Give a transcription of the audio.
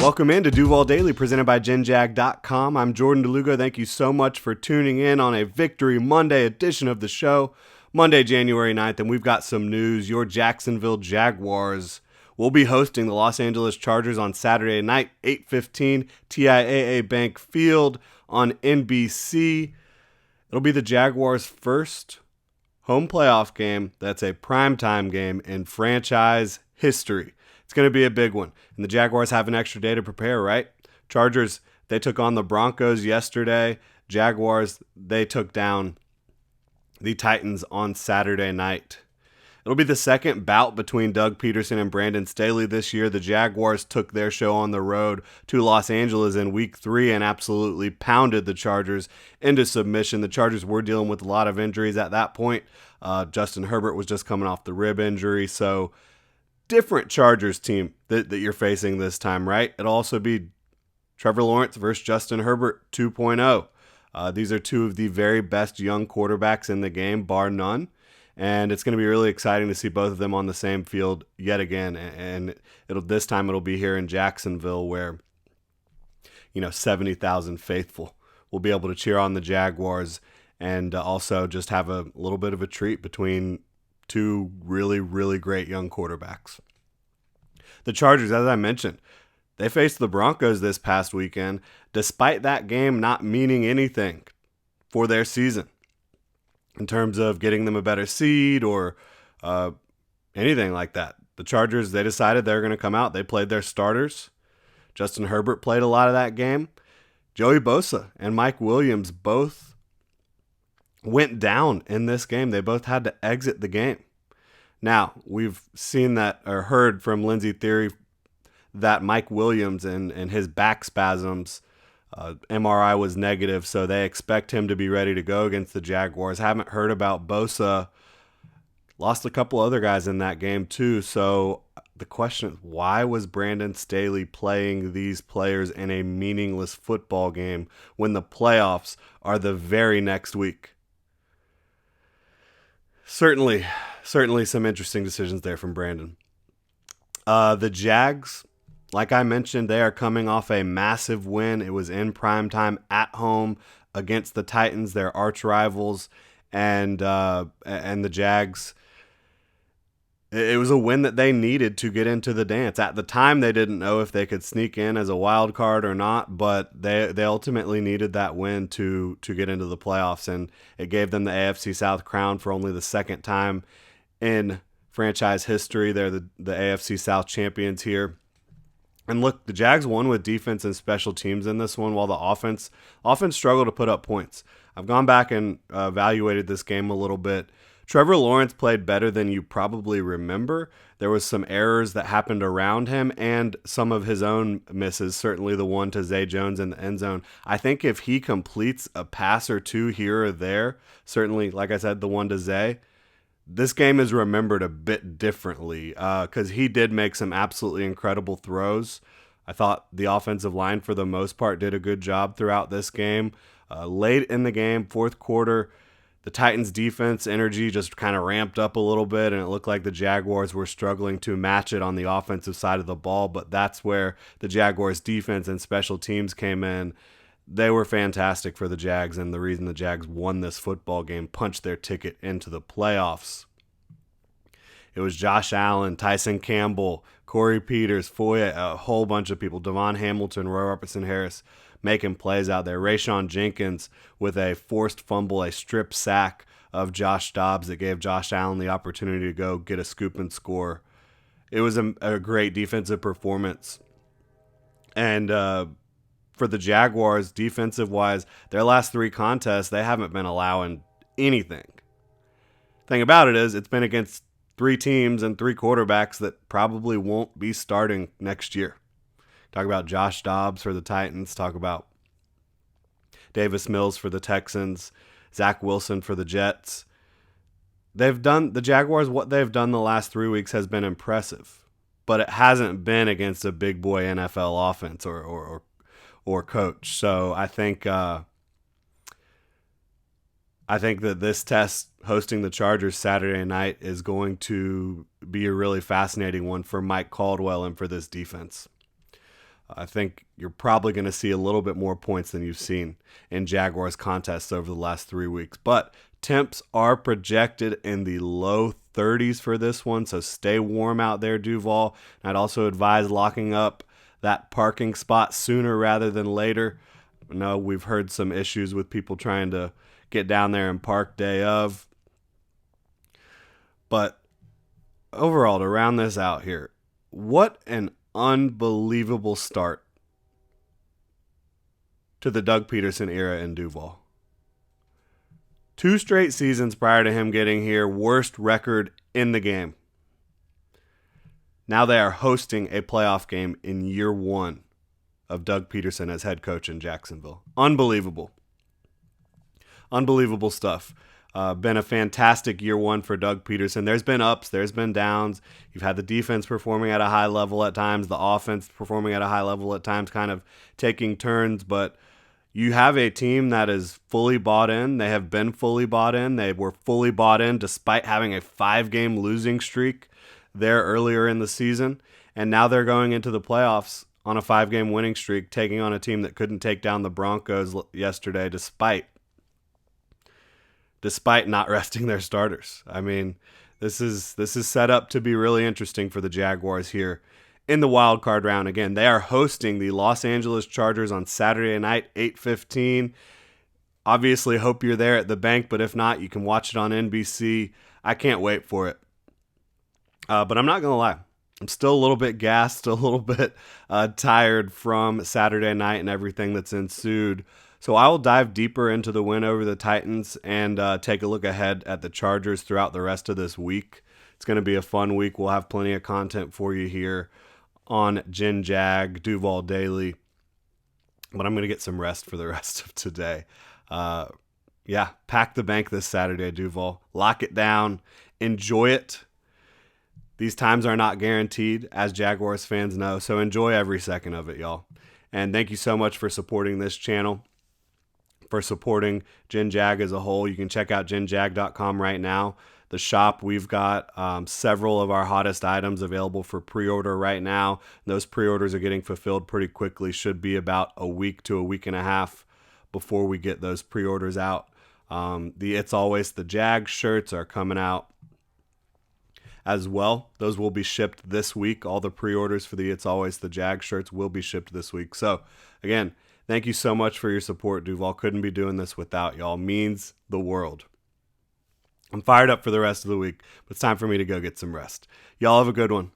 Welcome in to Duval Daily, presented by GenJag.com. I'm Jordan Lugo. Thank you so much for tuning in on a Victory Monday edition of the show, Monday, January 9th, and we've got some news. Your Jacksonville Jaguars will be hosting the Los Angeles Chargers on Saturday night, 8:15, TIAA Bank Field on NBC. It'll be the Jaguars' first home playoff game that's a primetime game in franchise history. It's going to be a big one. And the Jaguars have an extra day to prepare, right? Chargers, they took on the Broncos yesterday. Jaguars, they took down the Titans on Saturday night. It'll be the second bout between Doug Peterson and Brandon Staley this year. The Jaguars took their show on the road to Los Angeles in Week 3 and absolutely pounded the Chargers into submission. The Chargers were dealing with a lot of injuries at that point. Justin Herbert was just coming off the rib injury, so different Chargers team that you're facing this time, right? It'll also be Trevor Lawrence versus Justin Herbert 2.0. These are two of the very best young quarterbacks in the game, bar none. And it's going to be really exciting to see both of them on the same field yet again. And this time it'll be here in Jacksonville where, 70,000 faithful will be able to cheer on the Jaguars and also just have a little bit of a treat between two really, really great young quarterbacks. The Chargers, as I mentioned, they faced the Broncos this past weekend, despite that game not meaning anything for their season in terms of getting them a better seed or anything like that. The Chargers, they decided they're going to come out. They played their starters. Justin Herbert played a lot of that game. Joey Bosa and Mike Williams both went down in this game. They both had to exit the game. Now, we've seen that or heard from Lindsey Theory that Mike Williams and his back spasms, MRI was negative, so they expect him to be ready to go against the Jaguars. Haven't heard about Bosa. Lost a couple other guys in that game too. So the question is, why was Brandon Staley playing these players in a meaningless football game when the playoffs are the very next week? Certainly some interesting decisions there from Brandon. The Jags, like I mentioned, they are coming off a massive win. It was in primetime at home against the Titans, their arch rivals, and the Jags. It was a win that they needed to get into the dance. At the time, they didn't know if they could sneak in as a wild card or not, but they ultimately needed that win to get into the playoffs, and it gave them the AFC South crown for only the second time in franchise history. They're the AFC South champions here. And look, the Jags won with defense and special teams in this one, while the offense struggled to put up points. I've gone back and evaluated this game a little bit. Trevor Lawrence played better than you probably remember. There was some errors that happened around him and some of his own misses, certainly the one to Zay Jones in the end zone. I think if he completes a pass or two here or there, certainly, like I said, the one to Zay, this game is remembered a bit differently because he did make some absolutely incredible throws. I thought the offensive line, for the most part, did a good job throughout this game. Late in the game, fourth quarter, the Titans' defense energy just kind of ramped up a little bit, and it looked like the Jaguars were struggling to match it on the offensive side of the ball, but that's where the Jaguars' defense and special teams came in. They were fantastic for the Jags, and the reason the Jags won this football game, punched their ticket into the playoffs. It was Josh Allen, Tyson Campbell, Corey Peters, Foye, a whole bunch of people, Devon Hamilton, Roy Robertson-Harris, making plays out there. Rayshon Jenkins with a forced fumble, a strip sack of Josh Dobbs that gave Josh Allen the opportunity to go get a scoop and score. It was a great defensive performance. And for the Jaguars, defensive-wise, their last three contests, they haven't been allowing anything. Thing about it is, it's been against three teams and three quarterbacks that probably won't be starting next year. Talk about Josh Dobbs for the Titans. Talk about Davis Mills for the Texans. Zach Wilson for the Jets. The Jaguars, what they've done the last 3 weeks has been impressive, but it hasn't been against a big boy NFL offense or coach. So I think that this test, hosting the Chargers Saturday night, is going to be a really fascinating one for Mike Caldwell and for this defense. I think you're probably going to see a little bit more points than you've seen in Jaguars contests over the last 3 weeks. But temps are projected in the low 30s for this one, so stay warm out there, Duval. I'd also advise locking up that parking spot sooner rather than later. I know we've heard some issues with people trying to get down there and park day of. But overall, to round this out here, what an unbelievable start to the Doug Peterson era in Duval. 2 straight seasons prior to him getting here, worst record in the game. Now they are hosting a playoff game in year 1 of Doug Peterson as head coach in Jacksonville. Unbelievable. Unbelievable stuff. Been a fantastic year 1 for Doug Peterson. There's been ups, there's been downs. You've had the defense performing at a high level at times, the offense performing at a high level at times, kind of taking turns, but you have a team that is fully bought in. They have been fully bought in. They were fully bought in despite having a 5-game losing streak there earlier in the season, and now they're going into the playoffs on a 5-game winning streak, taking on a team that couldn't take down the Broncos yesterday despite not resting their starters. I mean, this is set up to be really interesting for the Jaguars here in the wild card round. Again, they are hosting the Los Angeles Chargers on Saturday night, 8:15. Obviously, hope you're there at the bank, but if not, you can watch it on NBC. I can't wait for it. But I'm not going to lie. I'm still a little bit gassed, a little bit tired from Saturday night and everything that's ensued. So I will dive deeper into the win over the Titans and take a look ahead at the Chargers throughout the rest of this week. It's going to be a fun week. We'll have plenty of content for you here on Gen Jag, Duval Daily. But I'm going to get some rest for the rest of today. Pack the bank this Saturday, Duval. Lock it down. Enjoy it. These times are not guaranteed, as Jaguars fans know, so enjoy every second of it, y'all. And thank you so much for supporting this channel, for supporting Gen Jag as a whole. You can check out genjag.com right now. The shop, we've got several of our hottest items available for pre-order right now. Those pre-orders are getting fulfilled pretty quickly. Should be about a week to a week and a half before we get those pre-orders out. The It's Always the Jag shirts are coming out as well. Those will be shipped this week. All the pre-orders for the It's Always the Jag shirts will be shipped this week. So, again, thank you so much for your support, Duval. Couldn't be doing this without y'all. Means the world. I'm fired up for the rest of the week, but it's time for me to go get some rest. Y'all have a good one.